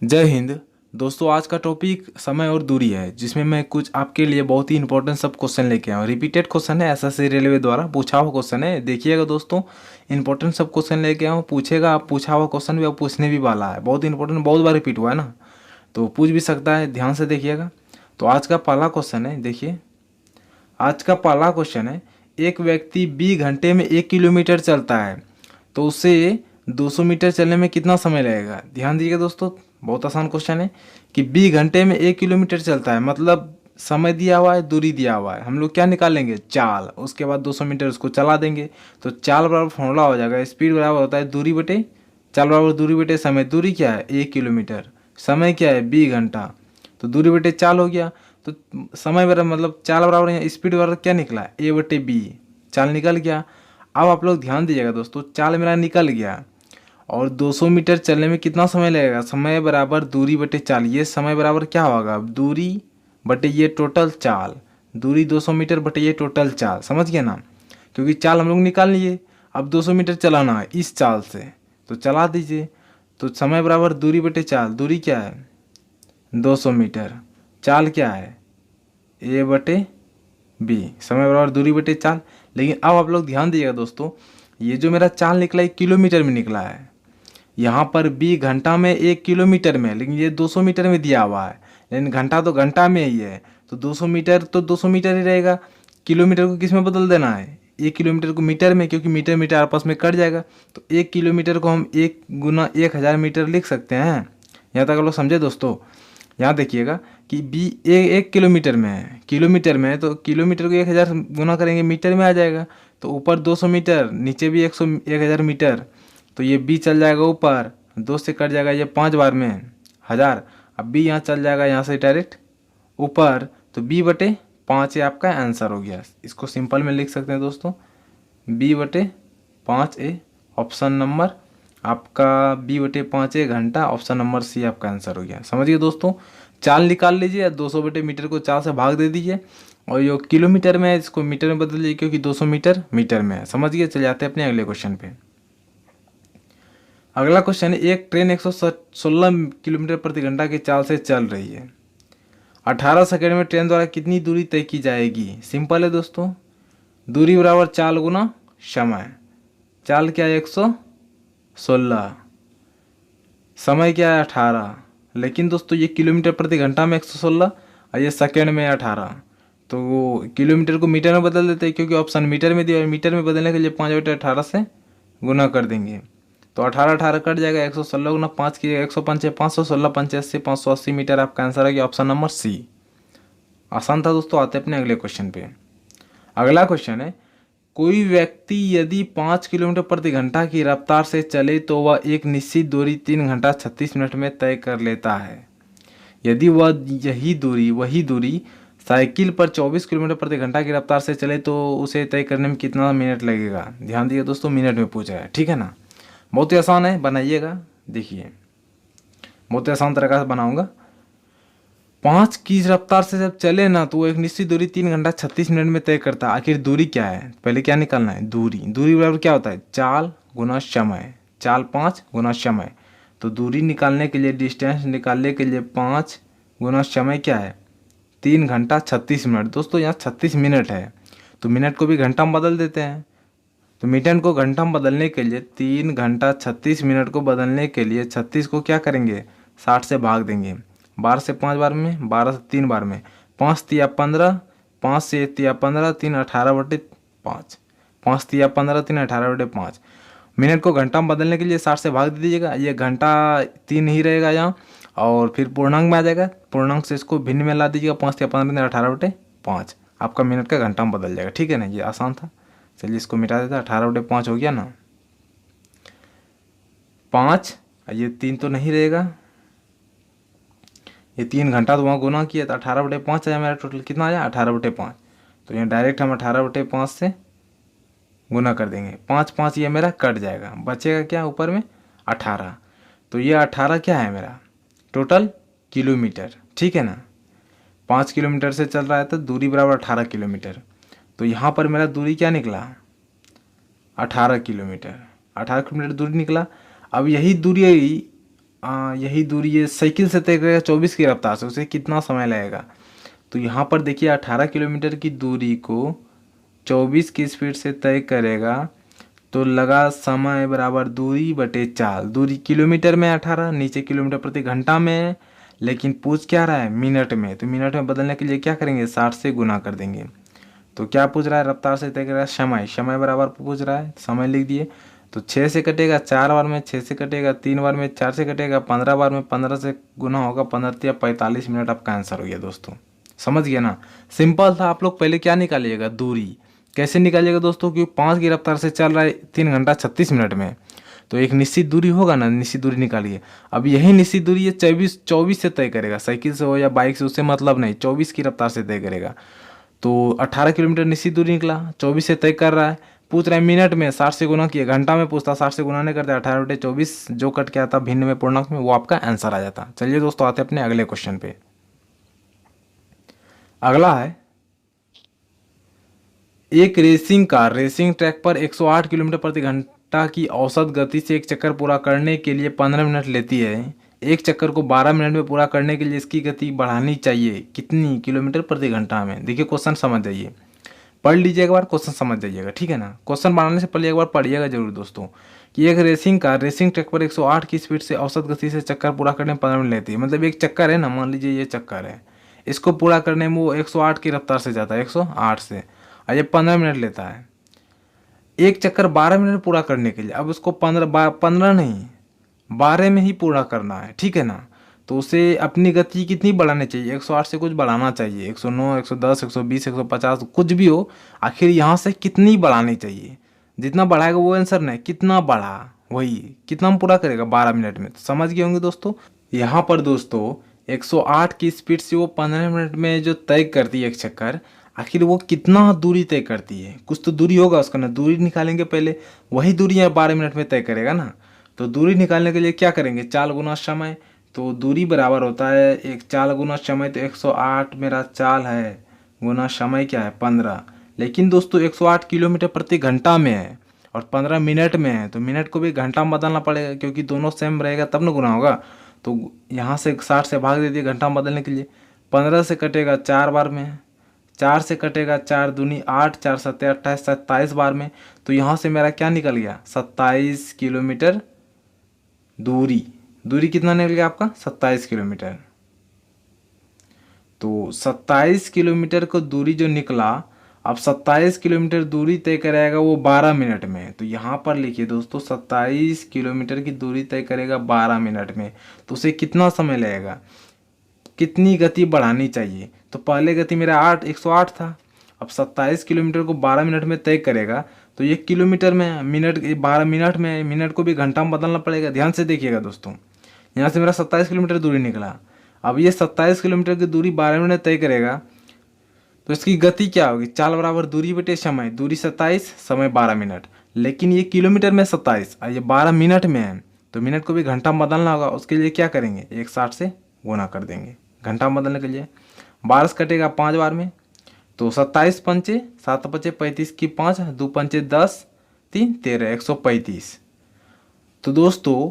जय हिंद। दोस्तों, आज का टॉपिक समय और दूरी है, जिसमें मैं कुछ आपके लिए बहुत ही इंपॉर्टेंट सब क्वेश्चन लेके आया हूँ। रिपीटेड क्वेश्चन है, एसएससी रेलवे द्वारा पूछा हुआ क्वेश्चन है। देखिएगा दोस्तों, इंपॉर्टेंट सब क्वेश्चन लेके आया हूँ। पूछेगा, आप पूछा हुआ क्वेश्चन भी आप पूछने भी वाला है। बहुत इंपॉर्टेंट, बहुत बार रिपीट हुआ है ना, तो पूछ भी सकता है। ध्यान से देखिएगा। तो आज का पहला क्वेश्चन है, देखिए। आज का पहला क्वेश्चन है, एक व्यक्ति 20 घंटे में 1 किलोमीटर चलता है, तो उसे 200 मीटर चलने में कितना समय लगेगा। ध्यान दीजिएगा दोस्तों, बहुत आसान क्वेश्चन है कि 20 घंटे में 1 किलोमीटर चलता है, मतलब समय दिया हुआ है, दूरी दिया हुआ है। हम लोग क्या निकालेंगे, चाल। उसके बाद 200 मीटर उसको चला देंगे, तो चाल बराबर फॉर्मूला हो जाएगा, स्पीड बराबर होता है दूरी बटे चाल बराबर दूरी बटे समय। दूरी क्या है, 1 किलोमीटर। समय क्या है, 20 घंटा। तो दूरी बटे चाल हो गया। तो समय बराबर मतलब चाल बराबर, यहाँ स्पीड बराबर क्या निकला, A/B। चाल निकल गया। अब आप लोग ध्यान दीजिएगा दोस्तों, चाल मेरा निकल गया और 200 मीटर चलने में कितना समय लगेगा। समय बराबर दूरी बटे चाल। ये समय बराबर क्या होगा, दूरी बटे ये टोटल चाल। दूरी 200 मीटर बटे ये टोटल चाल। समझ गए ना, क्योंकि चाल हम लोग निकाल लिए। अब 200 मीटर चलाना है इस चाल से, तो चला दीजिए। तो समय बराबर दूरी बटे चाल। दूरी क्या है, 200 मीटर। चाल क्या है, A/B। समय बराबर दूरी बटे चाल। लेकिन अब आप लोग ध्यान दीजिएगा दोस्तों, ये जो मेरा चाल निकला है किलोमीटर में निकला है। यहाँ पर 20 घंटा में 1 किलोमीटर में, लेकिन ये 200 मीटर में दिया हुआ है। लेकिन घंटा तो घंटा में ही है, तो 200 मीटर तो 200 मीटर ही रहेगा। किलोमीटर को किस में बदल देना है, 1 किलोमीटर को मीटर में, क्योंकि मीटर मीटर आपस में कट जाएगा। तो 1 किलोमीटर को हम 1 गुना 1000 मीटर लिख सकते हैं। यहाँ तक आप लोग समझे दोस्तों। यहाँ देखिएगा कि 1 किलोमीटर में है, किलोमीटर में है, तो किलोमीटर को 1000 गुना करेंगे मीटर में आ जाएगा। तो ऊपर 200 मीटर, नीचे भी 1000 मीटर। तो ये बी चल जाएगा ऊपर, 2 से कट जाएगा ये 5 बार में 1000। अब बी यहाँ चल जाएगा यहाँ से डायरेक्ट ऊपर, तो B/5 ये आपका आंसर हो गया। इसको सिंपल में लिख सकते हैं दोस्तों, B/5 ऑप्शन नंबर आपका B/5 घंटा। ऑप्शन नंबर सी आपका आंसर हो गया। समझिए दोस्तों, चाल निकाल लीजिए, 200 बटे मीटर को 4 से भाग दे दीजिए, और जो किलोमीटर में है इसको मीटर में बदल लीजिए, क्योंकि 200 मीटर मीटर में है। समझिए, चले जाते हैं अपने अगले क्वेश्चन पे। अगला क्वेश्चन है, एक ट्रेन 116 किलोमीटर प्रति घंटा की चाल से चल रही है। 18 सेकंड में ट्रेन द्वारा कितनी दूरी तय की जाएगी। सिंपल है दोस्तों, दूरी बराबर चाल गुना समय। चाल क्या है, 116। समय क्या है, 18। लेकिन दोस्तों ये किलोमीटर प्रति घंटा में 116 और ये सेकेंड में 18। तो वो किलोमीटर को मीटर में बदल देते हैं, क्योंकि ऑप्शन मीटर में दिया है। मीटर में बदलने के लिए 5/18 से गुना कर देंगे, तो 18/18 कट जाएगा। 116 गुना 5 की 105 516 85 580 मीटर आपका आंसर है कि ऑप्शन नंबर सी। आसान था दोस्तों। आते हैं अपने अगले क्वेश्चन पे। अगला क्वेश्चन है, कोई व्यक्ति यदि 5 किलोमीटर प्रति घंटा की रफ्तार से चले तो वह एक निश्चित दूरी 3 घंटा 36 मिनट में तय कर लेता है। यदि वही दूरी साइकिल पर 24 किलोमीटर प्रति घंटा की रफ्तार से चले तो उसे तय करने में कितना मिनट लगेगा। ध्यान दिए दोस्तों, मिनट में पूछा है, ठीक है ना। बहुत ही आसान है, बनाइएगा। देखिए, बहुत ही आसान तरीका से बनाऊंगा। 5 की रफ्तार से जब चले ना, तो वो एक निश्चित दूरी 3 घंटा 36 मिनट में तय करता है। आखिर दूरी क्या है, पहले क्या निकालना है, दूरी। दूरी बराबर क्या होता है, चाल गुना समय। चाल 5 गुना समय। तो दूरी निकालने के लिए, डिस्टेंस निकालने के लिए 5 गुना समय क्या है, 3 घंटा 36 मिनट। दोस्तों यहाँ 36 मिनट है, तो मिनट को भी घंटा में बदल देते हैं। तो मिनट को घंटा में बदलने के लिए 3 घंटा 36 मिनट को बदलने के लिए 36 को क्या करेंगे, 60 से भाग देंगे। 12 से 5 बार में, 12 से 3 बार में, 5 तिया 15, 5 से तिया 15, 3 18/5, 5 तिया 15, 3 18/5। मिनट को घंटा में बदलने के लिए 60 से भाग दे दीजिएगा। ये घंटा 3 ही रहेगा यहाँ, और फिर पूर्णांक में आ जाएगा। पूर्णांक से इसको भिन्न में ला दीजिएगा, 5 तिया 15, 3 18/5। आपका मिनट का घंटा में बदल जाएगा, ठीक है ना। ये आसान था। चलिए इसको मिटा देता, 18/5 हो गया ना। 5, ये 3 तो नहीं रहेगा, ये 3 घंटा तो वहाँ गुना किया, तो 18/5 आया मेरा। टोटल कितना आया, 18/5। तो यहाँ डायरेक्ट हम 18/5 से गुना कर देंगे। 5 5 ये मेरा कट जाएगा, बचेगा क्या ऊपर में, 18। तो ये 18 क्या है मेरा, टोटल किलोमीटर, ठीक है ना। 5 किलोमीटर से चल रहा है तो दूरी बराबर 18 किलोमीटर। तो यहाँ पर मेरा दूरी क्या निकला, 18 किलोमीटर। 18 किलोमीटर दूरी निकला। अब यही दूरी यही दूरी ये साइकिल से तय करेगा 24 की रफ्तार से, उसे कितना समय लगेगा। तो यहाँ पर देखिए 18 किलोमीटर की दूरी को 24 की स्पीड से तय करेगा तो लगा समय बराबर दूरी बटे चाल। दूरी किलोमीटर में 18, नीचे किलोमीटर प्रति घंटा में है, लेकिन पूछ क्या रहा है मिनट में। तो मिनट में बदलने के लिए क्या करेंगे 60 से गुना कर देंगे। तो क्या पूछ रहा है रफ्तार से तय करेगा समय, समय बराबर पूछ रहा है समय लिख दिए। तो 6 से कटेगा 4 बार में, 6 से कटेगा 3 बार में, 4 से कटेगा 15 बार में, 15 से गुना होगा 15 या 45 मिनट आपका आंसर हो गया दोस्तों। समझ गया ना, सिंपल था। आप लोग पहले क्या निकालिएगा दूरी, कैसे निकालिएगा दोस्तों, क्योंकि 5 की रफ्तार से चल रहा है 3 घंटा 36 मिनट में, तो एक निश्चित दूरी होगा ना, निश्चित दूरी निकालिए। अब यही निश्चित दूरी ये 24 से तय करेगा, साइकिल से हो या बाइक से उससे मतलब नहीं, 24 की रफ्तार से तय करेगा। तो 18 किलोमीटर निश्चित दूरी निकला, 24 से तय कर रहा है, पूछ रहा है मिनट में 60 से गुना किए, घंटा में पूछता 60 से गुना नहीं करते, 18/24 जो कट के आता भिन्न में पूर्णांक में वो आपका आंसर आ जाता। चलिए दोस्तों आते हैं अपने अगले क्वेश्चन पे। अगला है, एक रेसिंग कार रेसिंग ट्रैक पर 108 किलोमीटर प्रति घंटा की औसत गति से एक चक्कर पूरा करने के लिए 15 मिनट लेती है। एक चक्कर को 12 मिनट में पूरा करने के लिए इसकी गति बढ़ानी चाहिए कितनी किलोमीटर प्रति घंटा में। देखिए क्वेश्चन समझ जाइए, पढ़ लीजिए एक बार, क्वेश्चन समझ जाइएगा, ठीक है ना। क्वेश्चन बनाने से पहले एक बार पढ़िएगा जरूर दोस्तों कि एक रेसिंग कार रेसिंग ट्रैक पर 108 की स्पीड से औसत गति से चक्कर पूरा करने में 15 मिनट लेती है। मतलब एक चक्कर है ना, मान लीजिए ये चक्कर है, इसको पूरा करने में वो 108 की रफ्तार से जाता है, 108 से, और ये 15 मिनट लेता है। एक चक्कर 12 मिनट पूरा करने के लिए, अब उसको 15 नहीं 12 में ही पूरा करना है, ठीक है ना। तो उसे अपनी गति कितनी बढ़ानी चाहिए, 108 से कुछ बढ़ाना चाहिए, 109, 110, 120, 150 कुछ भी हो, आखिर यहाँ से कितनी बढ़ानी चाहिए। जितना बढ़ाएगा वो आंसर नहीं, कितना बढ़ा वही, कितना हम पूरा करेगा 12 मिनट में। तो समझ गए होंगे दोस्तों। यहाँ पर दोस्तों 108 की स्पीड से वो 15 मिनट में जो तय करती है एक चक्कर, आखिर वो कितना दूरी तय करती है, कुछ तो दूरी होगा उसका ना, दूरी निकालेंगे पहले, वही दूरी 12 मिनट में तय करेगा ना। तो दूरी निकालने के लिए क्या करेंगे, चाल गुना समय। तो दूरी बराबर होता है एक चाल गुना समय, तो 108 मेरा चाल है गुना समय क्या है 15। लेकिन दोस्तों 108 किलोमीटर प्रति घंटा में है और 15 मिनट में है, तो मिनट को भी घंटा में बदलना पड़ेगा क्योंकि दोनों सेम रहेगा तब ना गुना होगा। तो यहाँ से 60 से भाग दे दिए घंटा में बदलने के लिए, 15 से कटेगा 4 बार में, 4 से कटेगा 4 दूनी 8, 4 सत्ते 28, 27 बार में। तो यहाँ से मेरा क्या निकल गया 27 किलोमीटर दूरी। दूरी कितना निकल गया आपका 27 किलोमीटर। तो 27 किलोमीटर को दूरी जो निकला, अब 27 किलोमीटर दूरी तय करेगा वो 12 मिनट में। तो यहाँ पर लिखिए दोस्तों 27 किलोमीटर की दूरी तय करेगा 12 मिनट में, तो उसे कितना समय लगेगा, कितनी गति बढ़ानी चाहिए। तो पहले गति मेरा 108 था, अब 27 किलोमीटर को 12 मिनट में तय करेगा, तो ये किलोमीटर में मिनट 12 मिनट में, मिनट को भी घंटा में बदलना पड़ेगा। ध्यान से देखिएगा दोस्तों, यहाँ से मेरा 27 किलोमीटर दूरी निकला, अब ये 27 किलोमीटर की दूरी 12 मिनट तय करेगा, तो इसकी गति क्या होगी, चाल बराबर दूरी बटे समय, दूरी 27 समय 12 मिनट। लेकिन ये किलोमीटर में 27 और ये 12 मिनट में है, तो मिनट को भी घंटा में बदलना होगा। उसके लिए क्या करेंगे 160 से गुना कर देंगे घंटा में बदलने के लिए। 12 से कटेगा 5 बार में, तो 27 पंचे 7 पचे 35 की 5, 2 पंचे 10, 3 13, 135। तो दोस्तों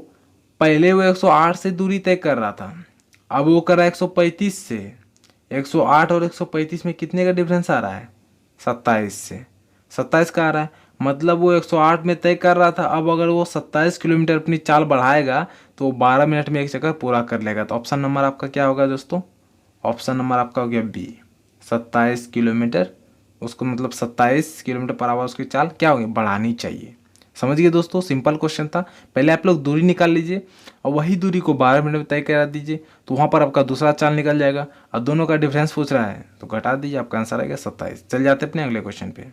पहले वो 108 से दूरी तय कर रहा था, अब वो कर रहा है 135 से। 108 और 135 में कितने का डिफरेंस आ रहा है 27 से, 27 का आ रहा है। मतलब वो 108 में तय कर रहा था, अब अगर वो 27 किलोमीटर अपनी चाल बढ़ाएगा तो वो 12 मिनट में एक चक्कर पूरा कर लेगा। तो ऑप्शन नंबर आपका क्या होगा दोस्तों, ऑप्शन नंबर आपका हो गया बी, 27 किलोमीटर। उसको मतलब 27 किलोमीटर पर आवर उसकी चाल क्या होगी बढ़ानी चाहिए। समझ गए दोस्तों, सिंपल क्वेश्चन था। पहले आप लोग दूरी निकाल लीजिए और वही दूरी को 12 मिनट में तय करा दीजिए, तो वहाँ पर आपका दूसरा चाल निकल जाएगा। और दोनों का डिफरेंस पूछ रहा है तो घटा दीजिए, आपका आंसर आएगा 27। चल जाते अपने अगले क्वेश्चन पे।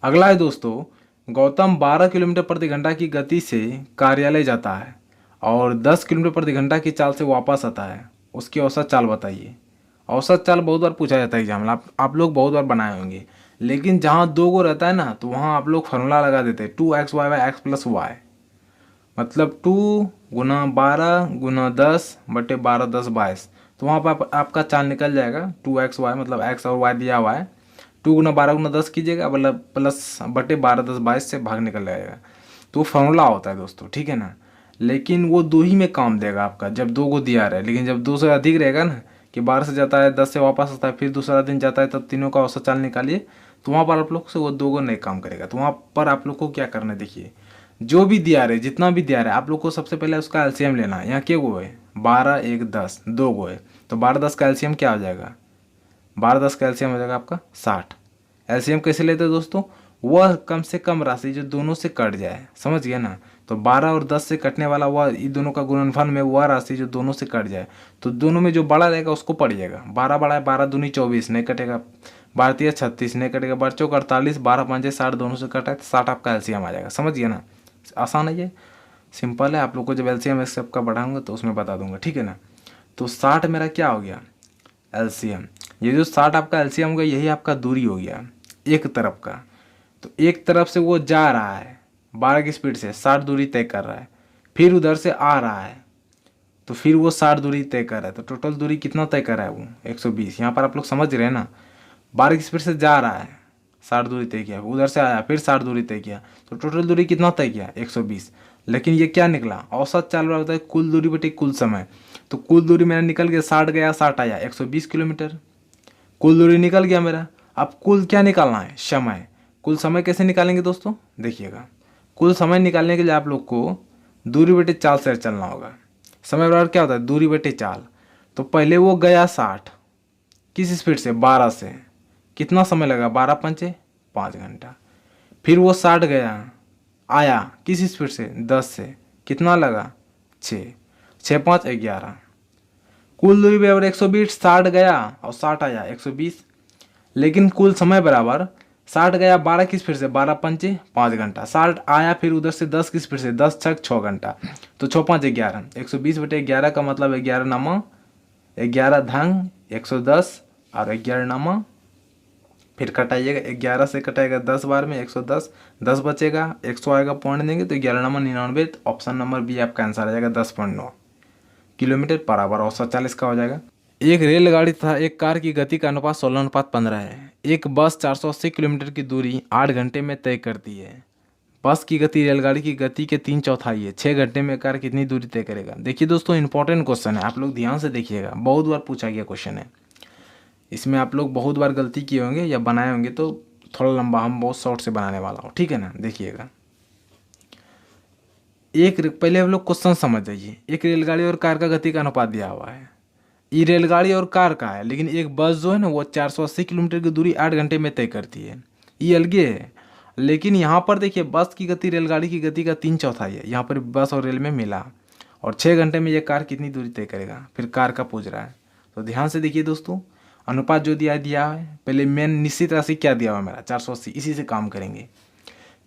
अगला है दोस्तों, गौतम 12 किलोमीटर प्रति घंटा की गति से कार्यालय जाता है और 10 किलोमीटर प्रति घंटा की चाल से वापस आता है, उसकी औसत चाल बताइए। औसत चाल बहुत बार पूछा जाता है एग्जाम में, आप लोग बहुत बार बनाए होंगे, लेकिन जहाँ 2 गो रहता है ना तो वहाँ आप लोग फार्मूला लगा देते हैं 2xy x प्लस वाई, मतलब 2 गुना 12 गुना 10 बटे 12 10 22। तो वहाँ पर आपका चाल निकल जाएगा 2xy, मतलब x और y दिया हुआ है, 2 गुना 12 गुना 10 कीजिएगा, मतलब प्लस बटे 12 10 22 से भाग निकल जाएगा। तो फार्मूला होता है दोस्तों, ठीक है ना। लेकिन वो 2 ही में काम देगा आपका जब 2 को दिया रहे। लेकिन जब 2 से अधिक रहेगा ना कि 12 से जाता है, 10 से वापस आता है, फिर दूसरा दिन जाता है, तब तीनों का औसत चाल निकालिए, तो वहाँ पर आप लोग से वो 2 को नहीं काम करेगा। तो वहाँ पर आप लोग को क्या करना है, देखिए जो भी दिया रहे, जितना भी दिया रहे, आप लोग को सबसे पहले उसका एलसीएम लेना है। यहाँ क्या गो है, 12 1 10, 2 गो है, तो 12 10 का एलसीएम क्या हो जाएगा, 12 10 का एलसीएम हो जाएगा आपका 60। एलसीएम कैसे लेते हैं दोस्तों, वह कम से कम राशि जो दोनों से कट जाए, समझ गए ना। तो 12 और 10 से कटने वाला वह, इन दोनों का गुणनफल में वह राशि जो दोनों से कट जाए, तो दोनों में जो बड़ा रहेगा उसको पड़ जाएगा। 12 बड़ा है, 12 दूनी 24 नहीं कटेगा, 12 तिया 36 नहीं कटेगा, 12 चौक 48, 12 पंजे 60, दोनों से कटा है तो 60 आपका एलसीएम आ जाएगा। समझ गए ना, आसान है ये, सिंपल है। आप लोग को जब एलसीएम इस सबका बढ़ाऊंगा तो उसमें बता दूंगा, ठीक है ना। तो 60 मेरा क्या हो गया एलसीएम, ये जो 60 आपका एलसीएम हो गया, यही आपका दूरी हो गया एक तरफ का। तो एक तरफ से वो जा रहा है 12 की स्पीड से, 60 दूरी तय कर रहा है, फिर उधर से आ रहा है तो फिर वो 60 दूरी तय कर रहा है। तो टोटल दूरी कितना तय कर रहा है वो 120। यहाँ पर आप लोग समझ रहे हैं ना, 12 की स्पीड से जा रहा है, 60 दूरी तय किया, उधर से आया फिर 60 दूरी तय किया, तो टोटल दूरी कितना तय किया 120। लेकिन ये क्या निकला, औसत चाल रहा होता है कुल दूरी बटे कुल समय। तो कुल दूरी मेरा निकल गया, 60 गया 60 आया 120 किलोमीटर, कुल दूरी निकल गया मेरा। अब कुल क्या निकालना है, समय। कुल समय कैसे निकालेंगे दोस्तों, देखिएगा, कुल समय निकालने के लिए आप लोग को दूरी बटे चाल से चलना होगा। समय बराबर क्या होता है, दूरी बटे चाल। तो पहले वो गया 60, किस स्पीड से, 12 से, कितना समय लगा, 12 पंचे 5 घंटा। फिर वो 60 गया, आया किस स्पीड से, 10 से, कितना लगा 6, 6 5 11। कुल दूरी बराबर 120, 60 गया और 60 आया 120। लेकिन कुल समय बराबर 60 गया 12 की स्पीड से, 12 पंचे 5 घंटा, 60 आया फिर उधर से 10 की स्पीड से, 10 छक 6 घंटा, तो 6 5 11, 120 बटे 11 का मतलब 11 नामा 11 धंग 110 और 11 नामा, फिर कटाइएगा, 11 से कटाएगा 10 बार में 110, 10 बचेगा, 100 आएगा पॉइंट देंगे तो 11 नंबर 99। तो ऑप्शन नंबर बी आपका आंसर आ जाएगा 10.9 किलोमीटर पर आवर। औसत 40 का हो जाएगा। एक रेलगाड़ी तथा एक कार की गति का अनुपात 16:15 है। एक बस 480 किलोमीटर की दूरी 8 घंटे में तय करती है। बस की गति रेलगाड़ी की गति के 3/4 है। 6 घंटे में कार कितनी दूरी तय करेगा। देखिए दोस्तों, इंपॉर्टेंट क्वेश्चन है, आप लोग ध्यान से देखिएगा, बहुत बार पूछा गया क्वेश्चन है। इसमें आप लोग बहुत बार गलती किए होंगे या बनाए होंगे, तो थोड़ा लंबा, हम बहुत शॉर्ट से बनाने वाला हूँ, ठीक है ना। देखिएगा, पहले हम लोग क्वेश्चन समझ जाइए। एक रेलगाड़ी और कार का गति का अनुपात दिया हुआ है। ये रेलगाड़ी और कार का है, लेकिन एक बस जो है ना वो 480 किलोमीटर की दूरी 8 घंटे में तय करती है, ये अलगे है। लेकिन यहाँ पर देखिए, बस की गति रेलगाड़ी की गति का 3/4 है, यहाँ पर बस और रेल में मिला। और 6 घंटे में ये कार कितनी दूरी तय करेगा, फिर कार का पूछ रहा है। तो ध्यान से देखिए दोस्तों, अनुपात जो दिया है, पहले मेन निश्चित राशि क्या दिया हुआ है मेरा 480, इसी से काम करेंगे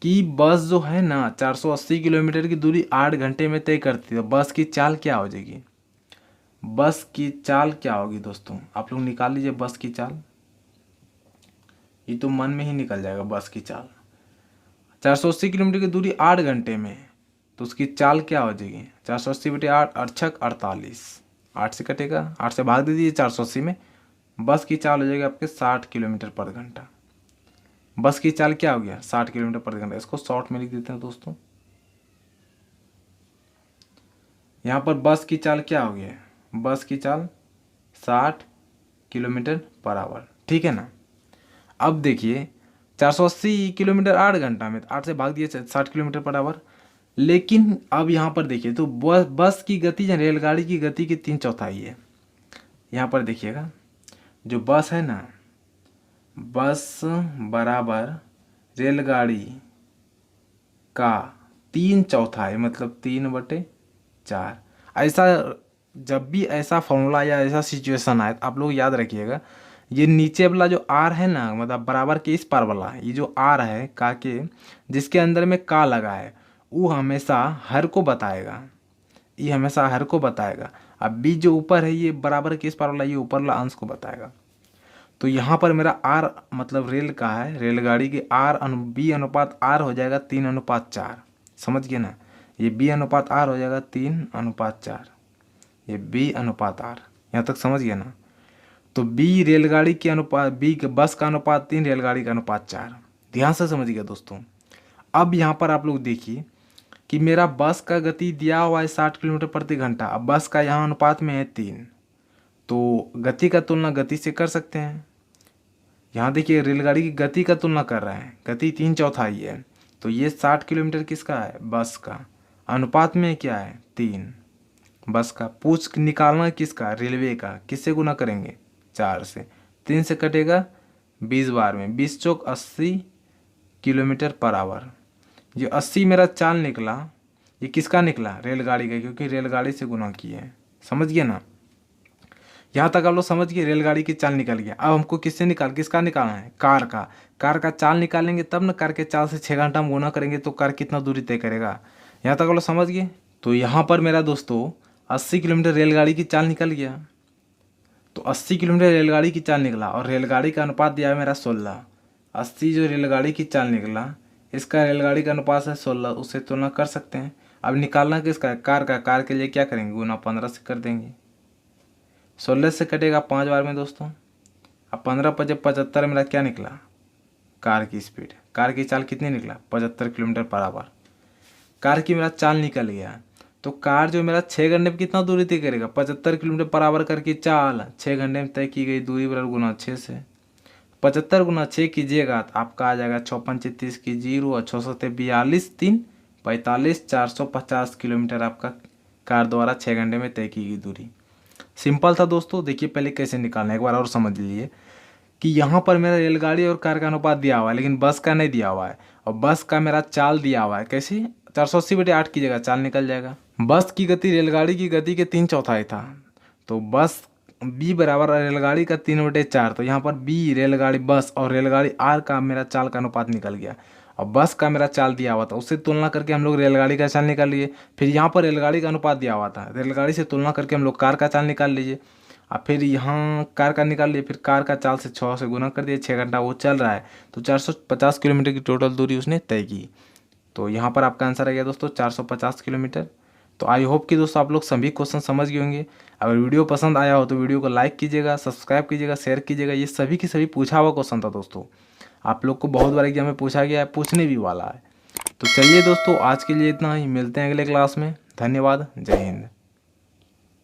कि बस जो है ना 480 किलोमीटर की दूरी 8 घंटे में तय करती है। तो बस की चाल क्या हो जाएगी, बस की चाल क्या होगी दोस्तों, आप लोग निकाल लीजिए बस की चाल, ये तो मन में ही निकल जाएगा। बस की चाल 480 किलोमीटर की दूरी 8 घंटे में, तो उसकी चाल क्या हो जाएगी, 480 बटे 8, 8 छक 48, 8 से कटेगा, 8 से भाग दे दीजिए 480 में, बस की चाल हो जाएगी आपके 60 किलोमीटर पर घंटा। बस की चाल क्या हो गया, 60 किलोमीटर पर घंटा। इसको शॉर्ट में लिख देते हैं दोस्तों, यहाँ पर बस की चाल क्या हो गया, बस की चाल 60 किलोमीटर पर आवर, ठीक है ना। अब देखिए 480 किलोमीटर 8 घंटा में, 8 से भाग दिए 60 किलोमीटर पर आवर। लेकिन अब यहाँ पर देखिए, तो बस की गति या रेलगाड़ी की गति की 3/4 है। यहाँ पर देखिएगा, जो बस है ना, बस बराबर रेलगाड़ी का 3/4 मतलब 3/4। ऐसा जब भी ऐसा फॉर्मूला या ऐसा सिचुएशन आए तो आप लोग याद रखिएगा, ये नीचे वाला जो आर है ना, मतलब बराबर के इस पार वाला, ये जो आर है का के, जिसके अंदर में का लगा है, वो हमेशा हर को बताएगा, ये हमेशा हर को बताएगा। अब बी जो ऊपर है, ये बराबर के इस पार वाला, ये ऊपर वाला अंश को बताएगा। तो यहाँ पर मेरा आर मतलब रेल का है, रेलगाड़ी के बी अनुपात आर हो जाएगा 3:4, समझ गए ना। ये बी अनुपात आर हो जाएगा 3:4, ये बी अनुपात आर, यहाँ तक समझ गए ना। तो बी रेलगाड़ी के अनुपात, बी के बस का अनुपात 3, रेलगाड़ी का अनुपात 4, ध्यान से समझिएगा दोस्तों। अब यहाँ पर आप लोग देखिए, कि मेरा बस का गति दिया हुआ है 60 किलोमीटर प्रति घंटा। अब बस का यहाँ अनुपात में है 3, तो गति का तुलना गति से कर सकते हैं। यहाँ देखिए रेलगाड़ी की गति का तुलना कर रहे हैं, गति 3/4 है, तो ये 60 किलोमीटर किसका है? बस का। अनुपात में क्या है? 3 बस का। पूछ निकालना किसका? रेलवे का। किससे गुना करेंगे? 4 से। 3 से कटेगा 20 बार में, 20 चौक 80 किलोमीटर पर आवर। ये 80 मेरा चाल निकला, ये किसका निकला? रेलगाड़ी का, क्योंकि रेलगाड़ी से गुना किए हैं। समझ गए ना? यहाँ तक आप लोग समझ गए, रेलगाड़ी की चाल निकल गया। अब हमको किसका निकालना है? कार का। कार का चाल निकालेंगे तब ना, कार के चाल से 6 घंटा हम गुना करेंगे तो कार कितना दूरी तय करेगा। यहाँ तक आप लोग समझ गए। तो यहाँ पर मेरा दोस्तों 80 किलोमीटर रेलगाड़ी की चाल निकल गया। तो 80 किलोमीटर रेलगाड़ी की चाल निकला और रेलगाड़ी का अनुपात दिया है मेरा 16। 80 जो रेलगाड़ी की चाल निकला, इसका रेलगाड़ी का अनुपात है 16, उससे तुलना कर सकते हैं। अब निकालना किसका है? कार का। कार के लिए क्या करेंगे? गुना 15 से कर देंगे। 16 से कटेगा 5 बार में दोस्तों। अब 15 × 5 = 75 मेरा क्या निकला? कार की स्पीड। कार की चाल कितनी निकला? 75 किलोमीटर पर आवर। कार की मेरा चाल निकल गया। तो कार जो मेरा 6 घंटे में कितना दूरी तय करेगा? 75 किलोमीटर पर आवर करके चाल 6 घंटे में तय की गई दूरी बराबर गुना 6 से। 75 × 6 कीजिएगा तो आपका आ जाएगा 56 36 की 0 और 6 7 42 3 45 450 किलोमीटर आपका कार द्वारा 6 घंटे में तय की गई दूरी। सिंपल था दोस्तों। देखिए पहले कैसे निकालना है, एक बार और समझ लीजिए कि यहाँ पर मेरा रेलगाड़ी और कार का अनुपात दिया हुआ है, लेकिन बस का नहीं दिया हुआ है। और बस का मेरा चाल दिया हुआ है। कैसे? 480/8 की जगह चाल निकल जाएगा। बस की गति रेलगाड़ी की गति के 3/4 था, तो बस बी बराबर रेलगाड़ी का 3/4। तो यहाँ पर बी रेलगाड़ी बस और रेलगाड़ी आर का मेरा चाल का अनुपात निकल गया। और बस का मेरा चाल दिया हुआ था, उससे तुलना करके हम लोग रेलगाड़ी का चाल निकाल लिए। फिर यहाँ पर रेलगाड़ी का अनुपात दिया हुआ था, रेलगाड़ी से तुलना करके हम लोग कार का चाल निकाल लीजिए। अब फिर यहाँ कार का निकाल लिए, फिर कार का चाल से 6 से गुना कर दिए, 6 घंटा वो चल रहा है, तो 450 किलोमीटर की टोटल दूरी उसने तय की। तो यहाँ पर आपका आंसर आ गया दोस्तों 450 किलोमीटर। तो आई होप कि दोस्तों आप लोग सभी क्वेश्चन समझ गए होंगे। अगर वीडियो पसंद आया हो तो वीडियो को लाइक कीजिएगा, सब्सक्राइब कीजिएगा, शेयर कीजिएगा। ये सभी की सभी पूछा हुआ क्वेश्चन था दोस्तों, आप लोग को बहुत बार एग्जाम में पूछा गया है, पूछने भी वाला है। तो चलिए दोस्तों आज के लिए इतना ही, मिलते हैं अगले क्लास में। धन्यवाद। जय हिंद।